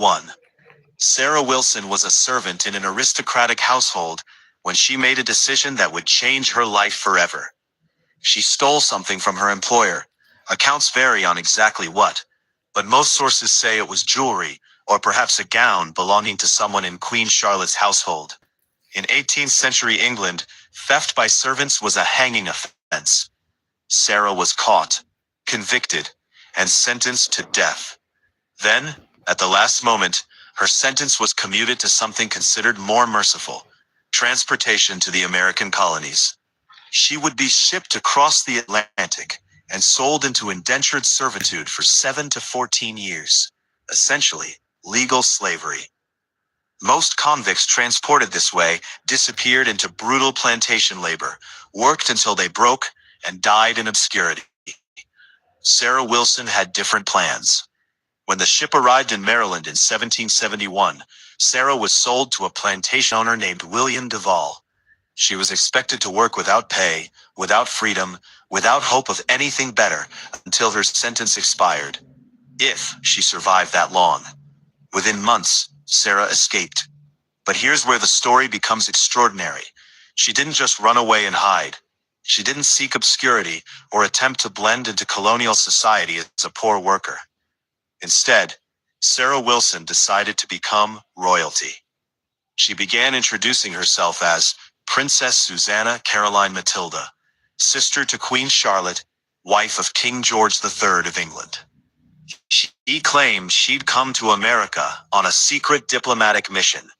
1. Sarah Wilson was a servant in an aristocratic household when she made a decision that would change her life forever. She stole something from her employer. Accounts vary on exactly what, but most sources say it was jewelry, or perhaps a gown belonging to someone in Queen Charlotte's household. In 18th century England, theft by servants was a hanging offense. Sarah was caught, convicted, and sentenced to death. Then, at the last moment, her sentence was commuted to something considered more merciful: transportation to the American colonies. She would be shipped across the Atlantic and sold into indentured servitude for 7 to 14 years. Essentially, legal slavery. Most convicts transported this way disappeared into brutal plantation labor, worked until they broke, and died in obscurity. Sarah Wilson had different plans. When the ship arrived in Maryland in 1771, Sarah was sold to a plantation owner named William Duval. She was expected to work without pay, without freedom, without hope of anything better, until her sentence expired. If she survived that long. Within months, Sarah escaped. But here's where the story becomes extraordinary. She didn't just run away and hide. She didn't seek obscurity or attempt to blend into colonial society as a poor worker. Instead, Sarah Wilson decided to become royalty. She began introducing herself as Princess Susanna Caroline Matilda, sister to Queen Charlotte, wife of King George III of England. She claimed she'd come to America on a secret diplomatic mission.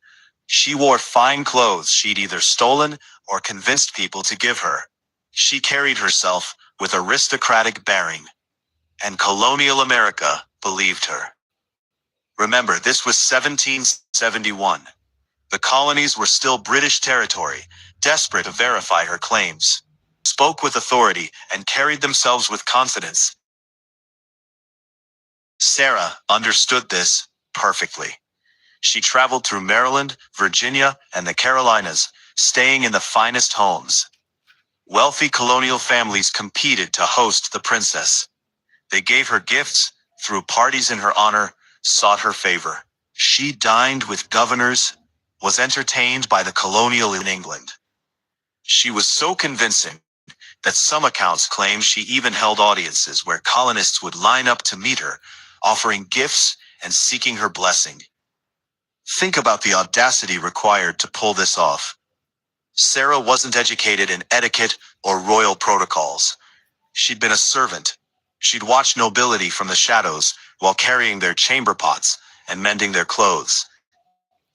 She wore fine clothes she'd either stolen or convinced people to give her. She carried herself with aristocratic bearing. And colonial America believed her. Remember, this was 1771. The colonies were still British territory, desperate to verify her claims. Spoke with authority and carried themselves with confidence. Sarah understood this perfectly. She traveled through Maryland, Virginia, and the Carolinas, staying in the finest homes. Wealthy colonial families competed to host the princess. They gave her gifts, threw parties in her honor, sought her favor. She dined with governors, was entertained by the colonial in England. She was so convincing that some accounts claim she even held audiences where colonists would line up to meet her, offering gifts and seeking her blessing. Think about the audacity required to pull this off. Sarah wasn't educated in etiquette or royal protocols. She'd been a servant. She'd watched nobility from the shadows while carrying their chamber pots and mending their clothes.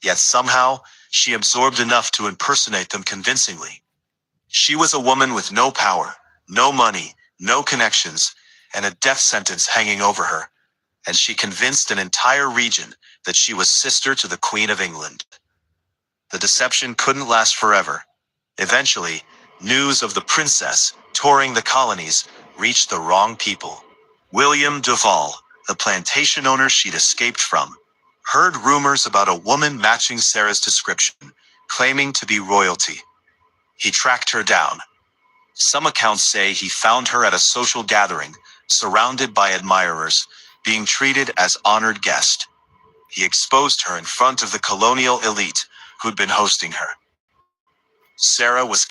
Yet somehow, she absorbed enough to impersonate them convincingly. She was a woman with no power, no money, no connections, and a death sentence hanging over her. And she convinced an entire region that she was sister to the Queen of England. The deception couldn't last forever. Eventually, news of the princess touring the colonies reached the wrong people. William Duval, the plantation owner she'd escaped from, heard rumors about a woman matching Sarah's description, claiming to be royalty. He tracked her down. Some accounts say he found her at a social gathering, surrounded by admirers, being treated as honored guest. He exposed her in front of the colonial elite who'd been hosting her. Sarah was